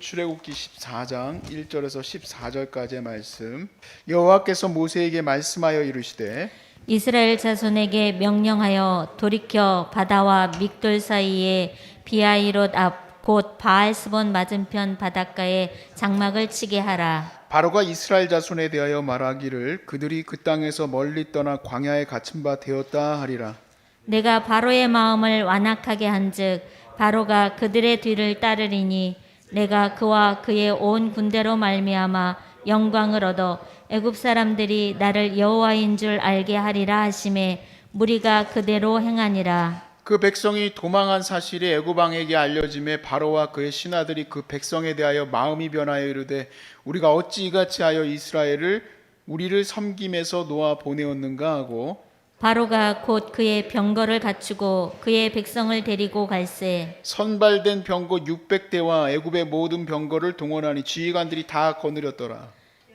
출애굽기 14장 1절에서 14절까지의 말씀. 여호와께서 모세에게 말씀하여 이르시되 이스라엘 자손에게 명령하여 돌이켜 바다와 믹돌 사이에 비하이롯 앞 곧 바알스본 맞은편 바닷가에 장막을 치게 하라. 바로가 이스라엘 자손에 대하여 말하기를 그들이 그 땅에서 멀리 떠나 광야에 갇힌 바 되었다 하리라. 내가 바로의 마음을 완악하게 한즉 바로가 그들의 뒤를 따르리니 내가 그와 그의 온 군대로 말미암아 영광을 얻어 애굽 사람들이 나를 여호와인 줄 알게 하리라 하심에 무리가 그대로 행하니라. 그 백성이 도망한 사실이 애굽 왕에게 알려짐에 바로와 그의 신하들이 그 백성에 대하여 마음이 변하여 이르되 우리가 어찌 이같이 하여 이스라엘을 우리를 섬김에서 놓아 보내었는가 하고 바로가 곧 그의 병거를 갖추고 그의 백성을 데리고 갈새 선발된 병거 600대와 애굽의 모든 병거를 동원하니 지휘관들이 다 거느렸더라.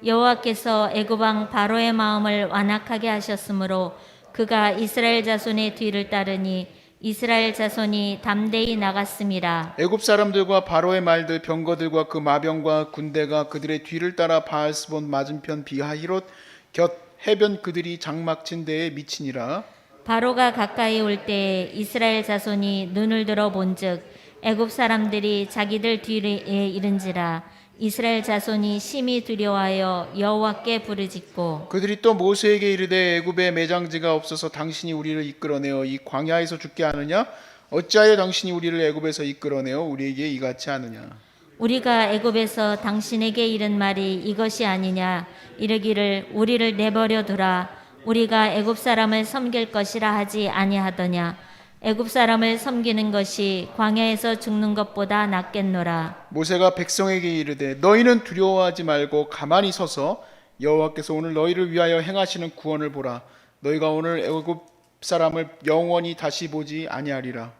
여호와께서 애굽 왕 바로의 마음을 완악하게 하셨으므로 그가 이스라엘 자손의 뒤를 따르니 이스라엘 자손이 담대히 나갔음이라. 애굽 사람들과 바로의 말들 병거들과 그 마병과 군대가 그들의 뒤를 따라 바알스본 맞은편 비하히롯 곁 해변 그들이 장막친 데에 미치니라. 바로가 가까이 올 때에 이스라엘 자손이 눈을 들어 본즉 애굽 사람들이 자기들 뒤에 이른지라. 이스라엘 자손이 심히 두려워하여 여호와께 부르짖고 그들이 또 모세에게 이르되 애굽에 매장지가 없어서 당신이 우리를 이끌어내어 이 광야에서 죽게 하느냐? 어찌하여 당신이 우리를 애굽에서 이끌어내어 우리에게 이같이 하느냐? 우리가 애굽에서 당신에게 이른 말이 이것이 아니냐? 이르기를 우리를 내버려 두라. 우리가 애굽 사람을 섬길 것이라 하지 아니하더냐? 애굽 사람을 섬기는 것이 광야에서 죽는 것보다 낫겠노라. 모세가 백성에게 이르되 너희는 두려워하지 말고 가만히 서서 여호와께서 오늘 너희를 위하여 행하시는 구원을 보라. 너희가 오늘 애굽 사람을 영원히 다시 보지 아니하리라.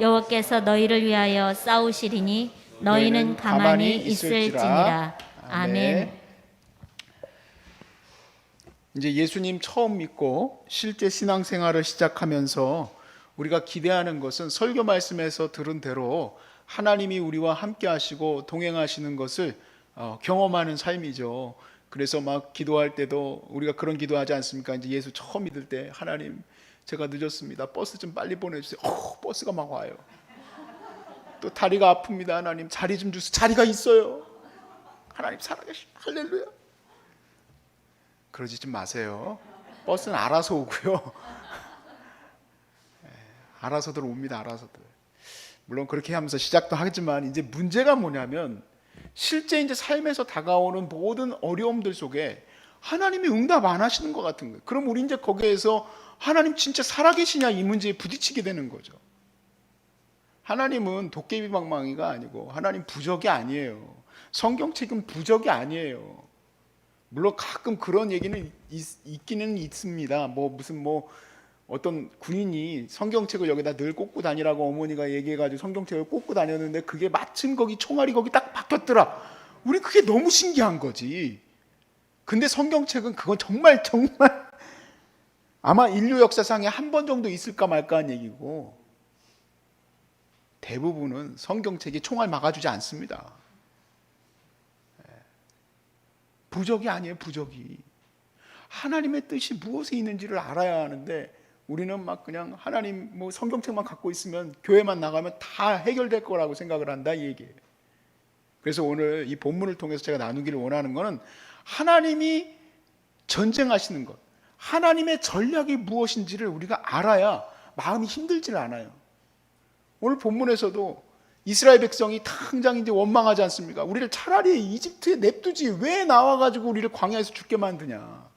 여호와께서 너희를 위하여 싸우시리니 너희는 가만히 있을지니라. 아멘. 이제 예수님 처음 믿고 실제 신앙생활을 시작하면서 우리가 기대하는 것은 설교 말씀에서 들은 대로 하나님이 우리와 함께 하시고 동행하시는 것을 경험하는 삶이죠. 그래서 막 기도할 때도 우리가 그런 기도하지 않습니까? 이제 예수 처음 믿을 때 하나님 제가 늦었습니다. 버스 좀 빨리 보내주세요. 버스가 막 와요. 또 다리가 아픕니다. 하나님 자리 좀 주세요. 자리가 있어요. 하나님 살아계십니다. 할렐루야. 그러지 좀 마세요. 버스는 알아서 오고요. 알아서들 옵니다. 알아서들. 물론 그렇게 하면서 시작도 하지만 이제 문제가 뭐냐면 실제 이제 삶에서 다가오는 모든 어려움들 속에 하나님이 응답 안 하시는 것 같은 거예요. 그럼 우리 이제 거기에서 하나님 진짜 살아계시냐 이 문제에 부딪히게 되는 거죠. 하나님은 도깨비 방망이가 아니고 하나님 부적이 아니에요. 성경책은 부적이 아니에요. 물론 가끔 그런 얘기는 있기는 있습니다. 무슨 어떤 군인이 성경책을 여기다 늘 꽂고 다니라고 어머니가 얘기해가지고 성경책을 꽂고 다녔는데 그게 마침 거기 총알이 거기 딱 박혔더라. 우리 그게 너무 신기한 거지. 근데 성경책은 그건 정말 아마 인류 역사상에 한 번 정도 있을까 말까 한 얘기고 대부분은 성경책이 총알 막아주지 않습니다. 부적이 아니에요. 부적이. 하나님의 뜻이 무엇에 있는지를 알아야 하는데 우리는 막 그냥 하나님 성경책만 갖고 있으면 교회만 나가면 다 해결될 거라고 생각을 한다 이 얘기예요. 그래서 오늘 이 본문을 통해서 제가 나누기를 원하는 것은 하나님이 전쟁하시는 것, 하나님의 전략이 무엇인지를 우리가 알아야 마음이 힘들지를 않아요. 오늘 본문에서도 이스라엘 백성이 당장 이제 원망하지 않습니까? 우리를 차라리 이집트에 냅두지 왜 나와가지고 우리를 광야에서 죽게 만드냐.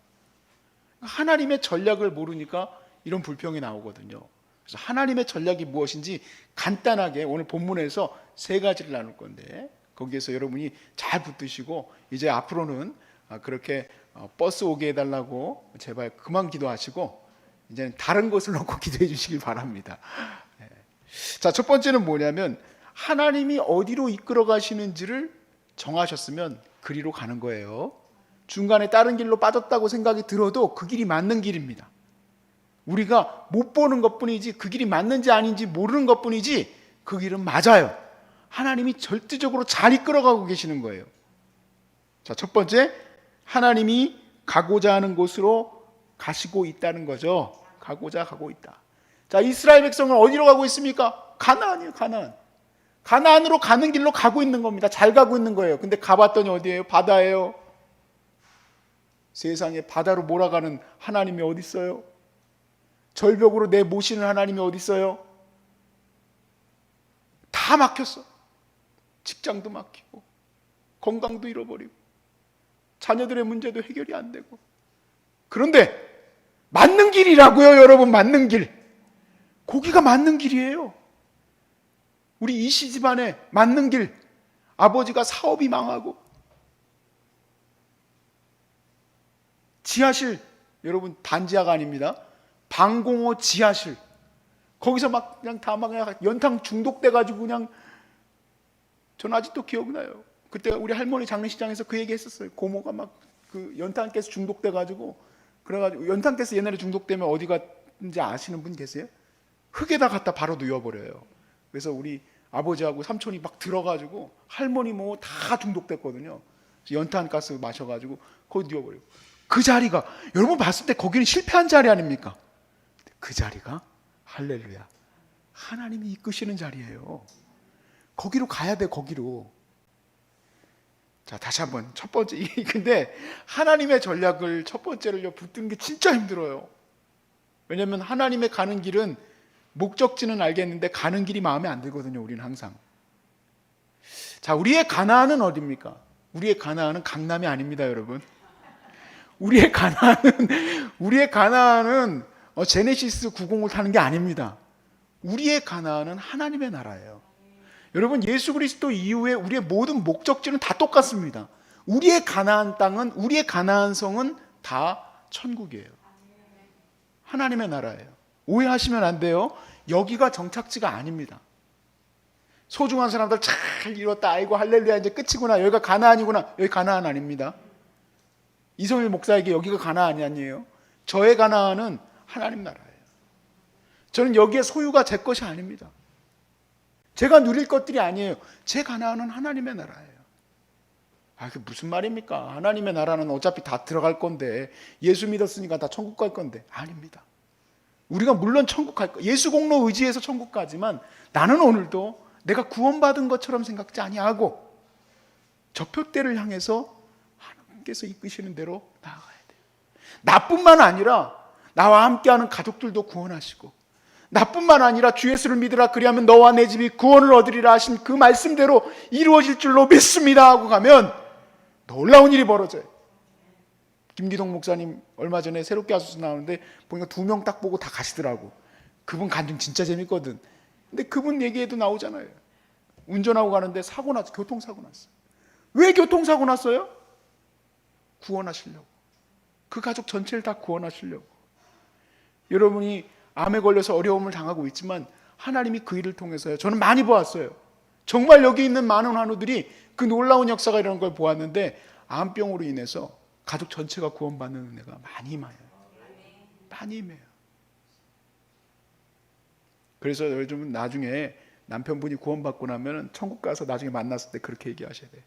하나님의 전략을 모르니까 이런 불평이 나오거든요. 그래서 하나님의 전략이 무엇인지 간단하게 오늘 본문에서 세 가지를 나눌 건데 거기에서 여러분이 잘 붙드시고 이제 앞으로는 그렇게 버스 오게 해달라고 제발 그만 기도하시고 이제는 다른 것을 놓고 기도해 주시길 바랍니다. 자, 첫 번째는 뭐냐면 하나님이 어디로 이끌어 가시는지를 정하셨으면 그리로 가는 거예요. 중간에 다른 길로 빠졌다고 생각이 들어도 그 길이 맞는 길입니다. 우리가 못 보는 것뿐이지 그 길이 맞는지 아닌지 모르는 것뿐이지 그 길은 맞아요. 하나님이 절대적으로 잘 이끌어가고 계시는 거예요. 자, 첫 번째, 하나님이 가고자 하는 곳으로 가시고 있다는 거죠. 가고 있다. 자, 이스라엘 백성은 어디로 가고 있습니까? 가나안이에요, 가나안. 가나안으로 가는 길로 가고 있는 겁니다. 잘 가고 있는 거예요. 근데 가봤더니 어디예요? 바다예요. 세상에 바다로 몰아가는 하나님이 어디 있어요? 절벽으로 내모시는 하나님이 어디 있어요? 다 막혔어. 직장도 막히고 건강도 잃어버리고 자녀들의 문제도 해결이 안 되고. 그런데 맞는 길이라고요, 여러분. 맞는 길. 거기가 맞는 길이에요. 우리 이씨 집안에 맞는 길. 아버지가 사업이 망하고 지하실, 여러분 단지하가 아닙니다. 방공호 지하실. 거기서 막 그냥 다 막 그냥 연탄 중독돼 가지고 그냥, 저는 아직도 기억나요. 그때 우리 할머니 장례식장에서 그 얘기 했었어요. 고모가 막 그 연탄가스 중독돼 가지고, 그래가지고 연탄가스 옛날에 중독되면 어디 갔는지 아시는 분 계세요? 흙에다 갖다 바로 누워버려요. 그래서 우리 아버지하고 삼촌이 막 들어가지고 할머니 뭐 다 중독됐거든요. 연탄가스 마셔가지고 거기 누워버리고. 그 자리가 여러분 봤을 때 거기는 실패한 자리 아닙니까? 그 자리가 할렐루야, 하나님이 이끄시는 자리예요. 거기로 가야 돼, 거기로. 자, 다시 한번 첫 번째. 근데 하나님의 전략을 첫 번째를요 붙드는 게 진짜 힘들어요. 왜냐하면 하나님의 가는 길은 목적지는 알겠는데 가는 길이 마음에 안 들거든요, 우리는 항상. 자, 우리의 가나안은 어디입니까? 우리의 가나안은 강남이 아닙니다, 여러분. 우리의 가나안은 제네시스 90을 타는 게 아닙니다. 우리의 가나안은 하나님의 나라예요. 여러분, 예수 그리스도 이후에 우리의 모든 목적지는 다 똑같습니다. 우리의 가나안 땅은, 우리의 가나안 성은 다 천국이에요. 하나님의 나라예요. 오해하시면 안 돼요. 여기가 정착지가 아닙니다. 소중한 사람들 잘 이뤘다, 아이고 할렐루야 이제 끝이구나, 여기가 가나안이구나. 여기 가나안 아닙니다. 이성일 목사에게 여기가 가나안이 아니에요. 저의 가나안은 하나님 나라예요. 저는 여기에 소유가 제 것이 아닙니다. 제가 누릴 것들이 아니에요. 제 가나안은 하나님의 나라예요. 아, 그게 무슨 말입니까? 하나님의 나라는 어차피 다 들어갈 건데, 예수 믿었으니까 다 천국 갈 건데. 아닙니다. 우리가 물론 천국 갈 거, 예수 공로 의지해서 천국 가지만, 나는 오늘도 내가 구원받은 것처럼 생각지 아니하고 저 표대를 향해서 하나님께서 이끄시는 대로 나아가야 돼요. 나뿐만 아니라 나와 함께하는 가족들도 구원하시고, 나뿐만 아니라 주 예수를 믿으라 그리하면 너와 내 집이 구원을 얻으리라 하신 그 말씀대로 이루어질 줄로 믿습니다 하고 가면 놀라운 일이 벌어져요. 김기동 목사님 얼마 전에 새롭게 하소서 나오는데 보니까 2명 딱 보고 다 가시더라고. 그분 간증 진짜 재밌거든. 근데 그분 얘기에도 나오잖아요. 운전하고 가는데 사고 났어. 교통사고 났어. 왜 교통사고 났어요? 구원하시려고. 그 가족 전체를 다 구원하시려고. 여러분이 암에 걸려서 어려움을 당하고 있지만 하나님이 그 일을 통해서요, 저는 많이 보았어요. 정말 여기 있는 많은 환우들이 그 놀라운 역사가 이런 걸 보았는데, 암병으로 인해서 가족 전체가 구원받는 은혜가 많이 임해요. 많이 임해요. 그래서 요즘은 나중에 남편분이 구원받고 나면 천국 가서 나중에 만났을 때 그렇게 얘기하셔야 돼.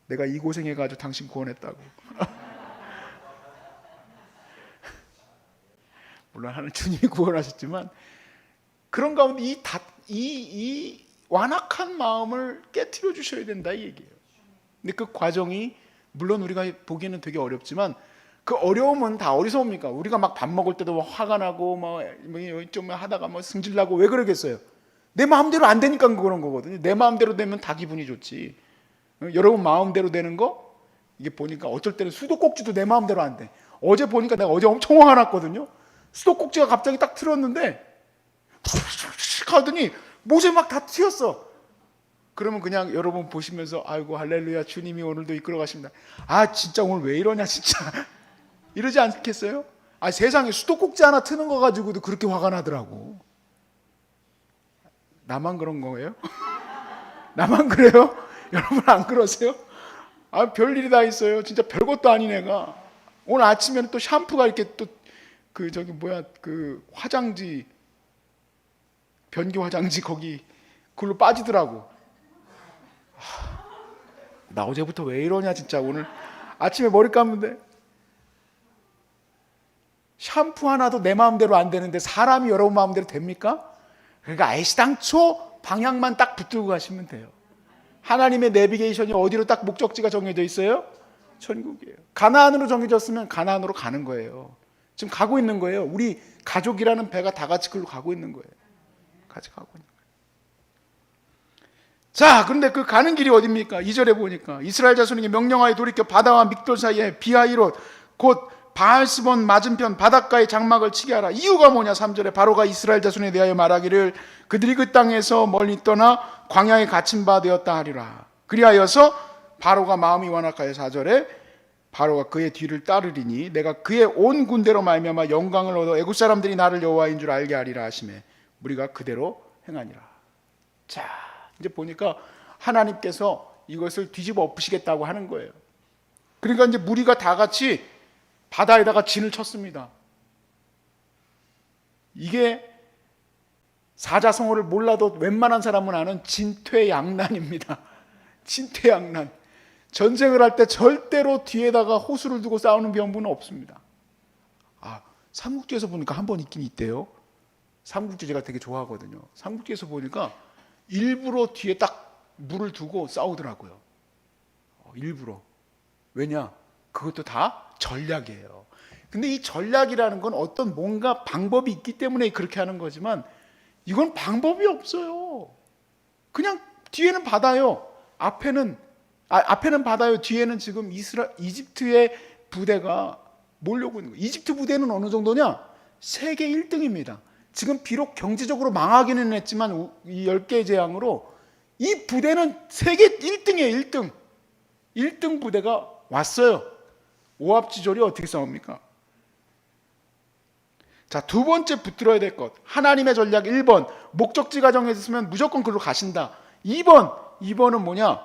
내가 이 고생해가지고 당신 구원했다고. 물론 하나님 주님이 구원하셨지만, 그런 가운데 이 완악한 마음을 깨트려 주셔야 된다 이 얘기예요. 근데 그 과정이 물론 우리가 보기에는 되게 어렵지만, 그 어려움은 다 어디서 옵니까? 우리가 막 밥 먹을 때도 뭐 화가 나고 좀 하다가 뭐 승질나고 왜 그러겠어요? 내 마음대로 안 되니까 그런 거거든요. 내 마음대로 되면 다 기분이 좋지. 여러분 마음대로 되는 거, 이게 보니까 어쩔 때는 수도꼭지도 내 마음대로 안 돼. 어제 보니까 내가 어제 엄청 화가 났거든요. 수도꼭지가 갑자기 딱 틀었는데 하더니 못에 막 다 튀었어. 그러면 그냥 여러분 보시면서 아이고 할렐루야, 주님이 오늘도 이끌어 가십니다. 아 진짜 오늘 왜 이러냐 진짜. 이러지 않겠어요? 아, 세상에 수도꼭지 하나 트는 거 가지고도 그렇게 화가 나더라고. 나만 그런 거예요? 나만 그래요? 여러분 안 그러세요? 아, 별일이 다 있어요. 진짜 별것도 아닌 애가 오늘 아침에는 또 샴푸가 이렇게 또 그 화장지, 변기 화장지 거기 그걸로 빠지더라고. 나 어제부터 왜 이러냐 진짜. 오늘 아침에 머리 감는데 샴푸 하나도 내 마음대로 안 되는데 사람이 여러분 마음대로 됩니까? 그러니까 애시당초 방향만 딱 붙들고 가시면 돼요. 하나님의 내비게이션이 어디로 딱 목적지가 정해져 있어요? 천국이에요. 가나안으로 정해졌으면 가나안으로 가는 거예요. 지금 가고 있는 거예요. 우리 가족이라는 배가 다 같이 그걸로 가고 있는 거예요. 같이 가고 있는 거예요. 자, 그런데 그 가는 길이 어딥니까? 2절에 보니까 이스라엘 자손에게 명령하여 돌이켜 바다와 믹돌 사이에 비하이롯 곧 바알스본 맞은편 바닷가에 장막을 치게 하라. 이유가 뭐냐? 3절에 바로가 이스라엘 자손에 대하여 말하기를 그들이 그 땅에서 멀리 떠나 광야에 갇힌 바 되었다 하리라. 그리하여서 바로가 마음이 완악하여 4절에 바로가 그의 뒤를 따르리니 내가 그의 온 군대로 말미암아 영광을 얻어 애굽 사람들이 나를 여호와인 줄 알게 하리라 하시매 우리가 그대로 행하니라. 자, 이제 보니까 하나님께서 이것을 뒤집어 엎으시겠다고 하는 거예요. 그러니까 이제 무리가 다 같이 바다에다가 진을 쳤습니다. 이게 사자성어를 몰라도 웬만한 사람은 아는 진퇴양난입니다. 진퇴양난. 전쟁을 할 때 절대로 뒤에다가 호수를 두고 싸우는 병부는 없습니다. 아, 삼국지에서 보니까 한 번 있긴 있대요. 삼국지 제가 되게 좋아하거든요. 삼국지에서 보니까 일부러 뒤에 딱 물을 두고 싸우더라고요. 일부러. 왜냐? 그것도 다 전략이에요. 근데 이 전략이라는 건 어떤 뭔가 방법이 있기 때문에 그렇게 하는 거지만 이건 방법이 없어요. 그냥 뒤에는 바다요. 앞에는 바다요. 뒤에는 지금 이집트의 부대가 몰려오고 있는 거예요. 이집트 부대는 어느 정도냐? 세계 1등입니다. 지금 비록 경제적으로 망하기는 했지만 이 10개의 재앙으로 이 부대는 세계 1등이에요. 1등. 1등 부대가 왔어요. 오합지졸이 어떻게 싸웁니까? 자, 두 번째 붙들어야 될 것. 하나님의 전략 1번. 목적지가 정해졌으면 무조건 그로 가신다. 2번은 뭐냐?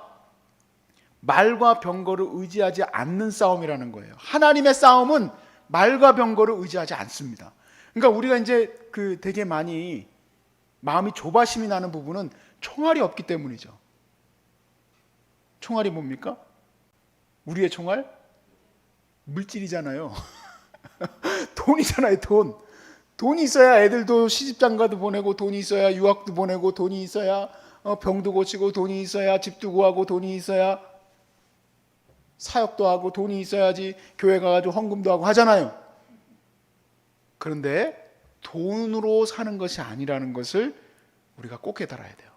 말과 병거를 의지하지 않는 싸움이라는 거예요. 하나님의 싸움은 말과 병거를 의지하지 않습니다. 그러니까 우리가 이제 되게 많이 마음이 조바심이 나는 부분은 총알이 없기 때문이죠. 총알이 뭡니까? 우리의 총알? 물질이잖아요. 돈이잖아요, 돈. 돈이 있어야 애들도 시집장가도 보내고, 돈이 있어야 유학도 보내고, 돈이 있어야 병도 고치고, 돈이 있어야 집도 구하고, 돈이 있어야 사역도 하고, 돈이 있어야지 교회 가가지고 헌금도 하고 하잖아요. 그런데 돈으로 사는 것이 아니라는 것을 우리가 꼭 깨달아야 돼요.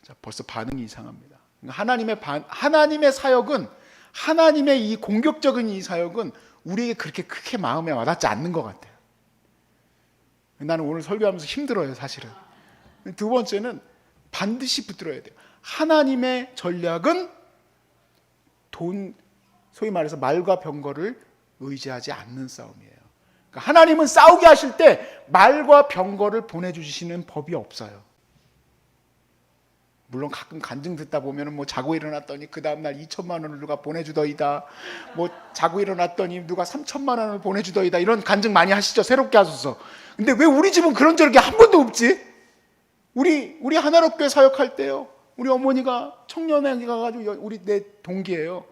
자, 벌써 반응이 이상합니다. 하나님의 사역은, 하나님의 이 공격적인 이 사역은 우리에게 그렇게 크게 마음에 와닿지 않는 것 같아요. 나는 오늘 설교하면서 힘들어요, 사실은. 두 번째는 반드시 붙들어야 돼요. 하나님의 전략은 소위 말해서 말과 병거를 의지하지 않는 싸움이에요. 그러니까 하나님은 싸우게 하실 때 말과 병거를 보내주시는 법이 없어요. 물론 가끔 간증 듣다 보면 뭐 자고 일어났더니 그 다음날 2천만 원을 누가 보내주더이다, 뭐 자고 일어났더니 누가 3천만 원을 보내주더이다, 이런 간증 많이 하시죠. 새롭게 하소서. 근데 왜 우리 집은 그런 적이 한 번도 없지? 우리 하나로교회 사역할 때요, 우리 어머니가 청년회 가가지고, 우리 내 동기예요.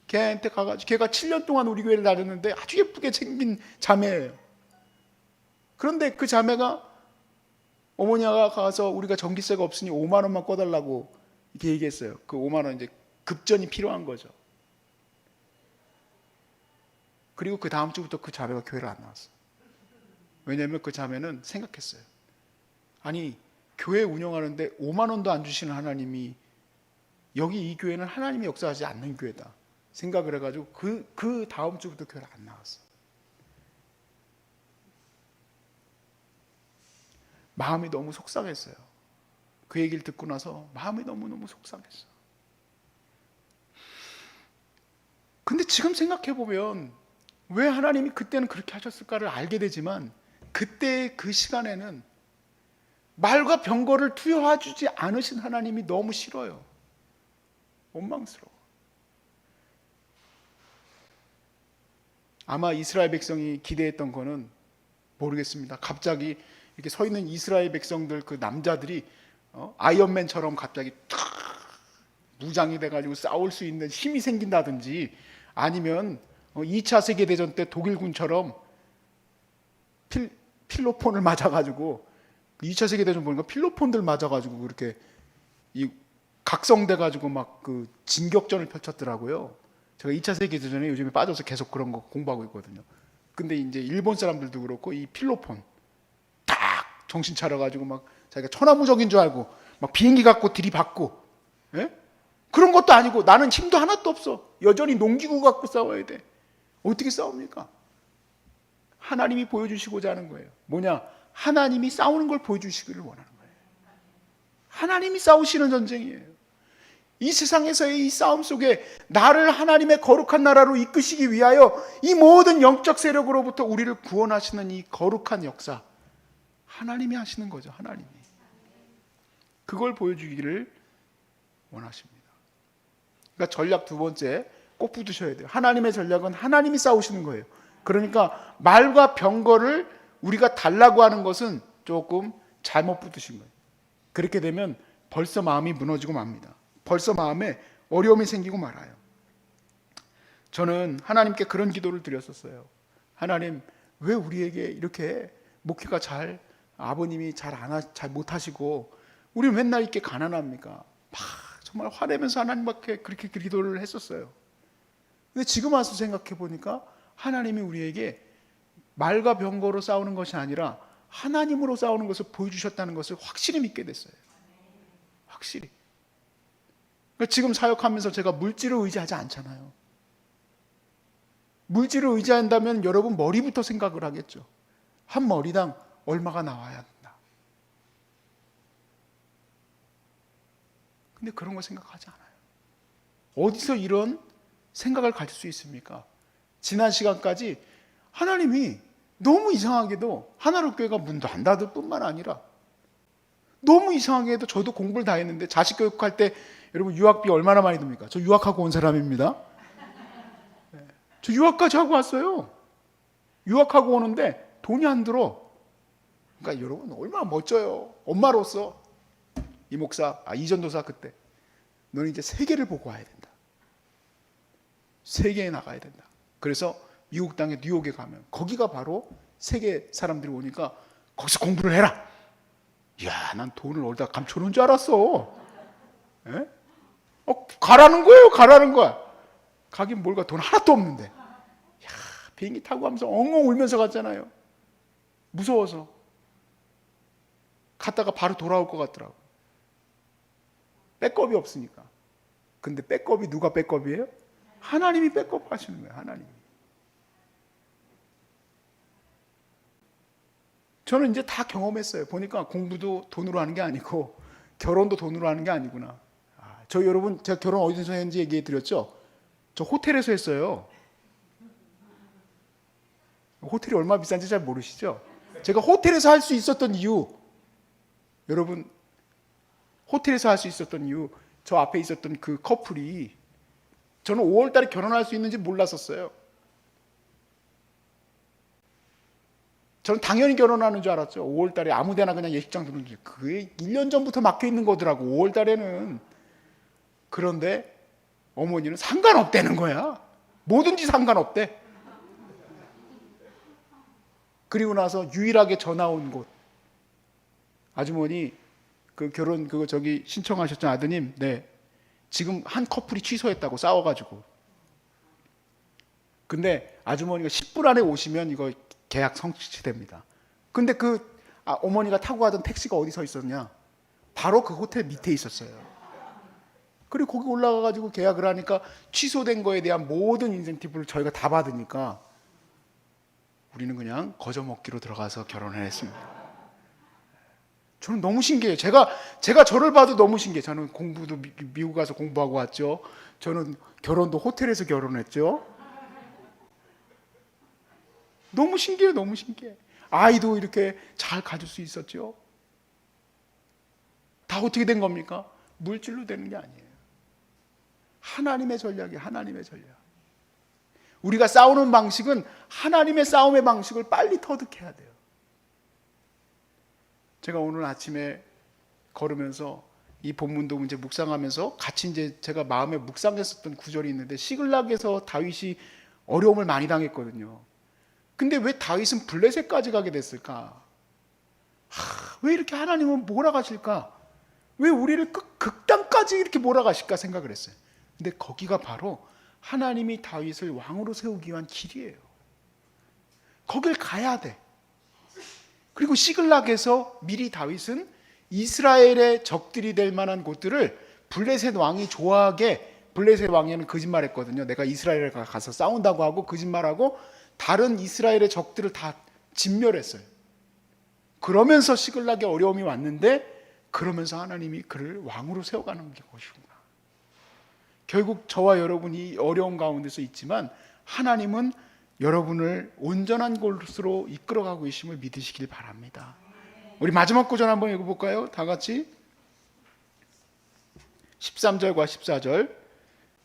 걔한테 가가지고, 걔가 7년 동안 우리 교회를 다녔는데 아주 예쁘게 생긴 자매예요. 그런데 그 자매가, 어머니가 가서 우리가 전기세가 없으니 5만 원만 꺼달라고 이렇게 얘기했어요. 그 5만 원 이제 급전이 필요한 거죠. 그리고 그 다음 주부터 그 자매가 교회를 안 나왔어요. 왜냐하면 그 자매는 생각했어요. 아니, 교회 운영하는데 5만 원도 안 주시는 하나님이, 여기 이 교회는 하나님이 역사하지 않는 교회다 생각을 해가지고 그 다음 주부터 교회를 안 나왔어요. 마음이 너무 속상했어요. 그 얘기를 듣고 나서 마음이 너무너무 속상했어요. 근데 지금 생각해보면 왜 하나님이 그때는 그렇게 하셨을까를 알게 되지만, 그때 그 시간에는 말과 병거를 투여해주지 않으신 하나님이 너무 싫어요. 원망스러워. 아마 이스라엘 백성이 기대했던 거는 모르겠습니다. 갑자기 이렇게 서 있는 이스라엘 백성들, 그 남자들이 아이언맨처럼 갑자기 탁 무장이 돼가지고 싸울 수 있는 힘이 생긴다든지, 아니면 2차 세계대전 때 독일군처럼 필로폰을 맞아가지고, 2차 세계대전 보니까 필로폰들 맞아가지고 그렇게 이 각성돼가지고 막 그 진격전을 펼쳤더라고요. 제가 2차 세계대전에 요즘에 빠져서 계속 그런 거 공부하고 있거든요. 근데 이제 일본 사람들도 그렇고 이 필로폰 딱 정신 차려가지고 막 자기가 천하무적인 줄 알고 막 비행기 갖고 들이받고, 예? 그런 것도 아니고 나는 힘도 하나도 없어. 여전히 농기구 갖고 싸워야 돼. 어떻게 싸웁니까? 하나님이 보여주시고자 하는 거예요. 뭐냐? 하나님이 싸우는 걸 보여주시기를 원하는 거예요. 하나님이 싸우시는 전쟁이에요. 이 세상에서의 이 싸움 속에 나를 하나님의 거룩한 나라로 이끄시기 위하여 이 모든 영적 세력으로부터 우리를 구원하시는 이 거룩한 역사, 하나님이 하시는 거죠. 하나님이. 그걸 보여주기를 원하십니다. 그러니까 전략 두 번째 꼭 붙으셔야 돼요. 하나님의 전략은 하나님이 싸우시는 거예요. 그러니까 말과 병거를 우리가 달라고 하는 것은 조금 잘못 붙으신 거예요. 그렇게 되면 벌써 마음이 무너지고 맙니다. 벌써 마음에 어려움이 생기고 말아요. 저는 하나님께 그런 기도를 드렸었어요. 하나님, 왜 우리에게 이렇게 목회가 아버님이 잘 못하시고 우리는 맨날 이렇게 가난합니까? 정말 화내면서 하나님께 그렇게 기도를 했었어요. 근데 지금 와서 생각해 보니까 하나님이 우리에게 말과 병거로 싸우는 것이 아니라 하나님으로 싸우는 것을 보여주셨다는 것을 확실히 믿게 됐어요. 확실히. 그러니까 지금 사역하면서 제가 물질을 의지하지 않잖아요. 물질을 의지한다면 여러분 머리부터 생각을 하겠죠. 한 머리당 얼마가 나와야 한다. 근데 그런 거 생각하지 않아요. 어디서 이런 생각을 가질 수 있습니까? 지난 시간까지 하나님이 너무 이상하게도 하나로교회가 문도 안 닫을 뿐만 아니라 너무 이상하게도 저도 공부를 다 했는데 자식 교육할 때 여러분 유학비 얼마나 많이 듭니까? 저 유학하고 온 사람입니다. 저 유학까지 하고 왔어요. 유학하고 오는데 돈이 안 들어. 그러니까 여러분 얼마나 멋져요. 엄마로서 이 목사, 이전도사 그때 너는 이제 세계를 보고 와야 된다. 세계에 나가야 된다. 그래서 미국 땅에 뉴욕에 가면 거기가 바로 세계 사람들이 오니까 거기서 공부를 해라. 이야, 난 돈을 어디다 감춰놓은 줄 알았어. 에? 가라는 거예요. 가라는 거야. 가긴 뭘가 돈 하나도 없는데. 야, 비행기 타고 가면서 엉엉 울면서 갔잖아요. 무서워서. 갔다가 바로 돌아올 것 같더라고. 백업이 없으니까. 근데 백업이 누가 백업이에요? 하나님이 백업 하시는 거예요. 하나님이. 저는 이제 다 경험했어요. 보니까 공부도 돈으로 하는 게 아니고 결혼도 돈으로 하는 게 아니구나. 저 여러분 제가 결혼 어디서 했는지 얘기해 드렸죠? 저 호텔에서 했어요. 호텔이 얼마나 비싼지 잘 모르시죠? 제가 호텔에서 할 수 있었던 이유, 여러분 호텔에서 할 수 있었던 이유, 저 앞에 있었던 그 커플이 저는 5월 달에 결혼할 수 있는지 몰랐었어요. 저는 당연히 결혼하는 줄 알았죠. 5월 달에 아무 데나 그냥 예식장 들어오는 줄. 그게 1년 전부터 막혀 있는 거더라고. 5월 달에는. 그런데 어머니는 상관없다는 거야. 뭐든지 상관없대. 그리고 나서 유일하게 전화 온 곳. 아주머니 그 결혼 그거 저기 신청하셨죠 아드님. 네. 지금 한 커플이 취소했다고 싸워가지고. 근데 아주머니가 10분 안에 오시면 이거 계약 성취됩니다. 근데 어머니가 타고 가던 택시가 어디 서 있었냐? 바로 그 호텔 밑에 있었어요. 그리고 거기 올라가가지고 계약을 하니까 취소된 거에 대한 모든 인센티브를 저희가 다 받으니까 우리는 그냥 거저 먹기로 들어가서 결혼을 했습니다. 저는 너무 신기해요. 제가 저를 봐도 너무 신기해요. 저는 공부도 미국 가서 공부하고 왔죠. 저는 결혼도 호텔에서 결혼했죠. 너무 신기해요. 너무 신기해. 아이도 이렇게 잘 가질 수 있었죠. 다 어떻게 된 겁니까? 물질로 되는 게 아니에요. 하나님의 전략이에요. 하나님의 전략. 우리가 싸우는 방식은 하나님의 싸움의 방식을 빨리 터득해야 돼요. 제가 오늘 아침에 걸으면서 이 본문도 이제 묵상하면서 같이 이제 제가 마음에 묵상했었던 구절이 있는데, 시글락에서 다윗이 어려움을 많이 당했거든요. 근데 왜 다윗은 블레셋까지 가게 됐을까? 왜 이렇게 하나님은 몰아가실까? 왜 우리를 극단까지 이렇게 몰아가실까 생각을 했어요. 근데 거기가 바로 하나님이 다윗을 왕으로 세우기 위한 길이에요. 거길 가야 돼. 그리고 시글락에서 미리 다윗은 이스라엘의 적들이 될 만한 곳들을 블레셋 왕이 좋아하게, 블레셋 왕에는 거짓말했거든요. 내가 이스라엘에 가서 싸운다고 하고 거짓말하고 다른 이스라엘의 적들을 다 진멸했어요. 그러면서 시글락에 어려움이 왔는데, 그러면서 하나님이 그를 왕으로 세워가는 게 것이구나. 결국 저와 여러분이 어려운 가운데서 있지만 하나님은 여러분을 온전한 곳으로 이끌어가고 계심을 믿으시길 바랍니다. 우리 마지막 구절 한번 읽어볼까요? 다 같이 13절과 14절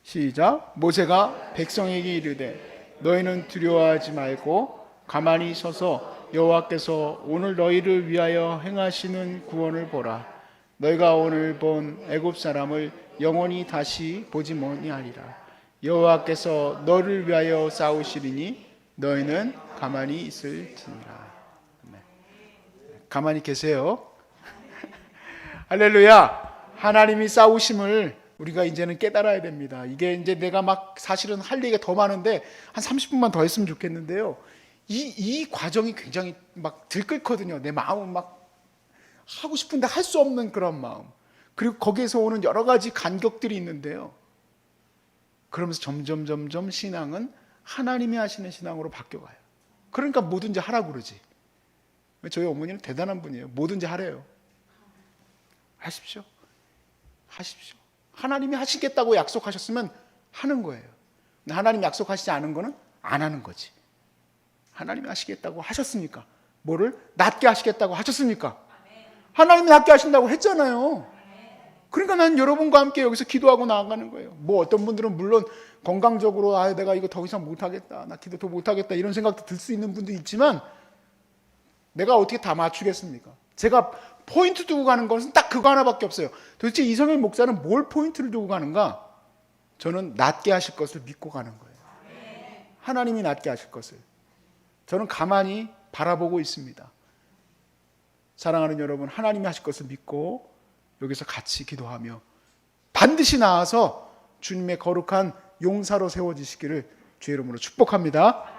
시작. 모세가 백성에게 이르되 너희는 두려워하지 말고 가만히 서서 여호와께서 오늘 너희를 위하여 행하시는 구원을 보라. 너희가 오늘 본 애굽 사람을 영원히 다시 보지 못하리라. 여호와께서 너를 위하여 싸우시리니 너희는 가만히 있을지니라. 가만히 계세요. 할렐루야. 하나님이 싸우심을 우리가 이제는 깨달아야 됩니다. 이게 이제 내가 막 사실은 할 얘기가 더 많은데 한 30분만 더 했으면 좋겠는데요. 이 과정이 굉장히 막 들끓거든요. 내 마음은 막 하고 싶은데 할 수 없는 그런 마음. 그리고 거기에서 오는 여러 가지 간격들이 있는데요. 그러면서 점점 신앙은 하나님이 하시는 신앙으로 바뀌어가요. 그러니까 뭐든지 하라고 그러지. 저희 어머니는 대단한 분이에요. 뭐든지 하래요. 하십시오. 하십시오. 하나님이 하시겠다고 약속하셨으면 하는 거예요. 하나님 약속하시지 않은 거는 안 하는 거지. 하나님이 하시겠다고 하셨으니까. 뭐를? 낫게 하시겠다고 하셨으니까. 하나님이 낫게 하신다고 했잖아요. 그러니까 난 여러분과 함께 여기서 기도하고 나아가는 거예요. 뭐 어떤 분들은 물론 건강적으로 내가 이거 더 이상 못하겠다, 나 기도 더 못하겠다 이런 생각도 들 수 있는 분도 있지만 내가 어떻게 다 맞추겠습니까? 제가 포인트 두고 가는 것은 딱 그거 하나밖에 없어요. 도대체 이성일 목사는 뭘 포인트를 두고 가는가? 저는 낫게 하실 것을 믿고 가는 거예요. 하나님이 낫게 하실 것을 저는 가만히 바라보고 있습니다. 사랑하는 여러분, 하나님이 하실 것을 믿고 여기서 같이 기도하며 반드시 나아서 주님의 거룩한 용사로 세워지시기를 주의 이름으로 축복합니다.